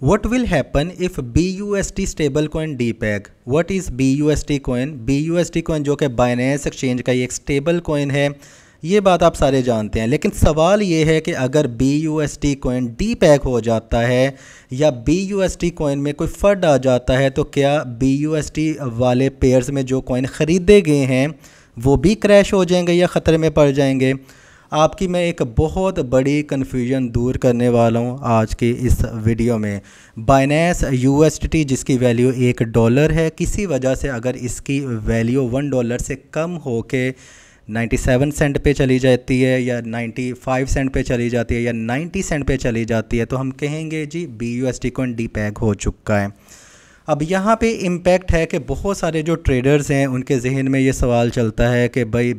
What will happen if BUSD stable coin DPEG? What is BUSD coin? BUSD coin जो कि Binance exchange का एक stable coin है, ये बात आप सारे जानते हैं। लेकिन सवाल ये है कि अगर BUSD कॉइन DPEG हो जाता है या BUSD कॉइन में कोई फ़र्ड आ जाता है तो क्या BUSD वाले पेयर्स में जो कॉइन ख़रीदे गए हैं वो भी क्रैश हो जाएंगे या ख़तरे में पड़ जाएंगे? आपकी मैं एक बहुत बड़ी कन्फ्यूजन दूर करने वाला हूँ आज की इस वीडियो में। बाइनेंस USDT जिसकी वैल्यू $1 है, किसी वजह से अगर इसकी वैल्यू $1 से कम हो के 97 सेंट पे चली जाती है या 95 सेंट पे चली जाती है या 90 सेंट पे चली जाती है तो हम कहेंगे जी BUSD कॉइन DPEG हो चुका है। अब यहाँ पे इम्पैक्ट है कि बहुत सारे जो ट्रेडर्स हैं उनके जहन में ये सवाल चलता है कि भाई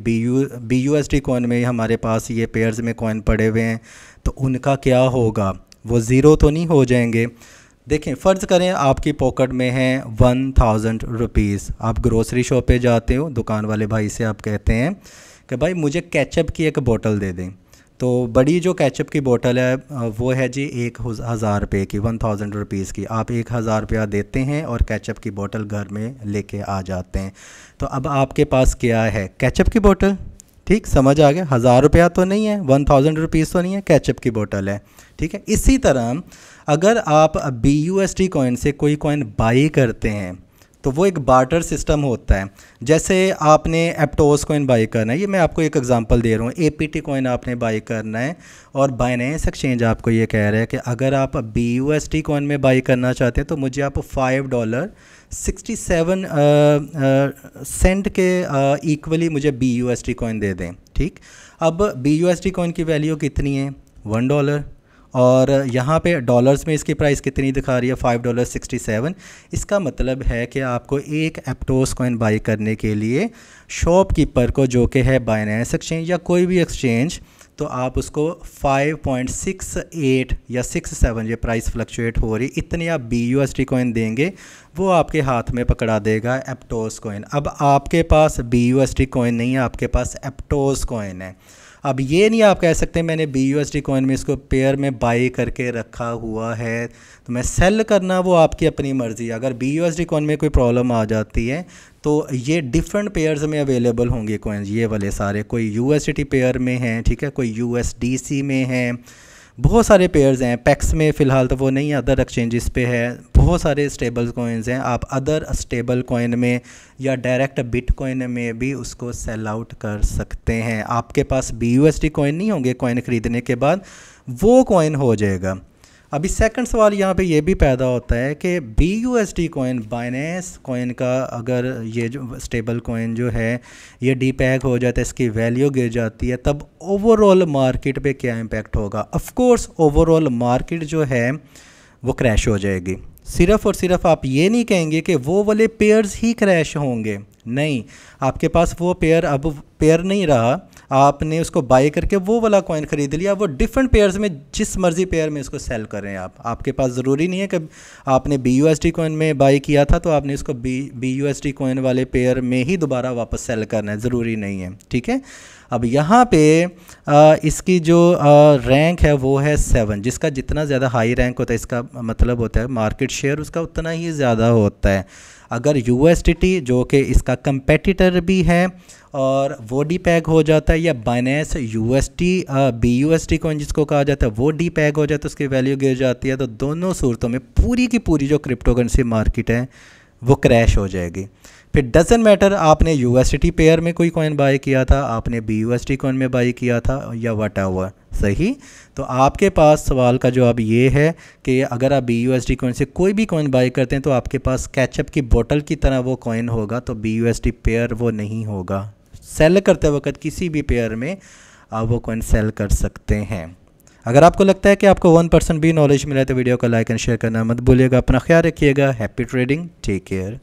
BUSD कॉइन में हमारे पास ये पेयर्स में कॉइन पड़े हुए हैं तो उनका क्या होगा, वो ज़ीरो तो नहीं हो जाएंगे? देखें, फ़र्ज़ करें आपकी पॉकेट में है 1000 रुपीज़। आप ग्रोसरी शॉप पे जाते हो, दुकान वाले भाई से आप कहते हैं कि भाई मुझे केचप की एक बोतल दे दें। तो बड़ी जो केचप की बोतल है वो है जी 1000 रुपये की, 1000 रुपीज़ की। आप 1000 रुपया देते हैं और केचप की बोतल घर में लेके आ जाते हैं। तो अब आपके पास क्या है? केचप की बोतल। ठीक, समझ आ गया? 1000 रुपया तो नहीं है, 1000 रुपीज़ तो नहीं है, केचप की बोतल है। ठीक है, इसी तरह अगर आप BUSD कॉइन से कोई कॉइन बाई करते हैं तो वो एक बार्टर सिस्टम होता है। जैसे आपने एप्टोस कॉइन बाई करना है, ये मैं आपको एक एग्जांपल दे रहा हूँ, APT कॉइन आपने बाई करना है और बाइनेंस एक्सचेंज आपको ये कह रहा है कि अगर आप BUSD कॉइन में बाई करना चाहते हैं तो मुझे आप $5.67 सेंट के इक्वली मुझे BUSD कॉइन दे दें। ठीक, अब BUSD कॉइन की वैल्यू कितनी है? $1 और यहाँ पे डॉलर्स में इसकी प्राइस कितनी दिखा रही है? $5.67। इसका मतलब है कि आपको एक एप्टोस कॉइन बाई करने के लिए शॉपकीपर को, जो कि है बाइनेंस एक्सचेंज या कोई भी एक्सचेंज, तो आप उसको 5.68 या 67, ये प्राइस फ्लक्चुएट हो रही, इतनी आप BUSD कॉइन देंगे, वो आपके हाथ में पकड़ा देगा एप्टोस कॉइन। अब आपके पास BUSD कॉइन नहीं है, आपके पास एप्टोस कॉइन है। अब ये नहीं आप कह सकते मैंने BUSD कॉइन में इसको पेयर में बाई करके रखा हुआ है तो मैं सेल करना, वो आपकी अपनी मर्ज़ी। अगर BUSD कॉइन में कोई प्रॉब्लम आ जाती है तो ये डिफरेंट पेयर्स में अवेलेबल होंगे कॉइन्स, ये वाले सारे। कोई USDT पेयर में हैं, ठीक है, कोई USDC में हैं, बहुत सारे पेयर्स हैं। पैक्स में फ़िलहाल तो वो नहीं है, अदर एक्सचेंजेस पे है। बहुत सारे स्टेबल कॉइन्स हैं, आप अदर स्टेबल कॉइन में या डायरेक्ट बिटकॉइन में भी उसको सेल आउट कर सकते हैं। आपके पास BUSD कॉइन नहीं होंगे, कॉइन ख़रीदने के बाद वो कॉइन हो जाएगा। अभी सेकंड सवाल यहाँ पे ये भी पैदा होता है कि BUSD कॉइन, बाइनेंस कॉइन का, अगर ये जो स्टेबल कॉइन जो है ये DPEG हो जाता है, इसकी वैल्यू गिर जाती है, तब ओवरऑल मार्केट पे क्या इम्पैक्ट होगा? ऑफ कोर्स ओवरऑल मार्केट जो है वो क्रैश हो जाएगी। सिर्फ़ और सिर्फ आप ये नहीं कहेंगे कि वो वाले पेयर्स ही क्रैश होंगे, नहीं, आपके पास वो पेयर अब पेयर नहीं रहा, आपने उसको बाई करके वो वाला कॉइन ख़रीद लिया। वो डिफरेंट पेयर्स में जिस मर्ज़ी पेयर में इसको सेल करें आप, आपके पास ज़रूरी नहीं है कि आपने BUSD कॉइन में बाई किया था तो आपने इसको BUSD कॉइन वाले पेयर में ही दोबारा वापस सेल करना है, ज़रूरी नहीं है। ठीक है, अब यहाँ पे इसकी जो रैंक है वो है 7, जिसका जितना ज़्यादा हाई रैंक होता है इसका मतलब होता है मार्केट शेयर उसका उतना ही ज़्यादा होता है। अगर USDT जो कि इसका कंपेटिटर भी है और वो DPEG हो जाता है, या बाइनेंस BUSD कॉइन जिसको कहा जाता है वो DPEG हो जाता है, उसकी वैल्यू गिर जाती है, तो दोनों सूरतों में पूरी की पूरी जो क्रिप्टो करेंसी मार्केट है वो क्रैश हो जाएगी। फिर डजन मैटर आपने USDT पेयर में कोई कॉइन बाई किया था, आपने BUSD कॉइन में बाई किया था या वट एवर, सही। तो आपके पास सवाल का जवाब ये है कि अगर आप BUSD कॉइन से कोई भी कॉइन बाई करते हैं तो आपके पास केचप की बोतल की तरह वो कॉइन होगा, तो BUSD पेयर वो नहीं होगा। सेल करते वक्त किसी भी पेयर में आप वो कॉइन सेल कर सकते हैं। अगर आपको लगता है कि आपको 1% भी नॉलेज मिला है तो वीडियो को लाइक एंड शेयर करना मत भूलिएगा। अपना ख्याल रखिएगा। Happy trading, take care.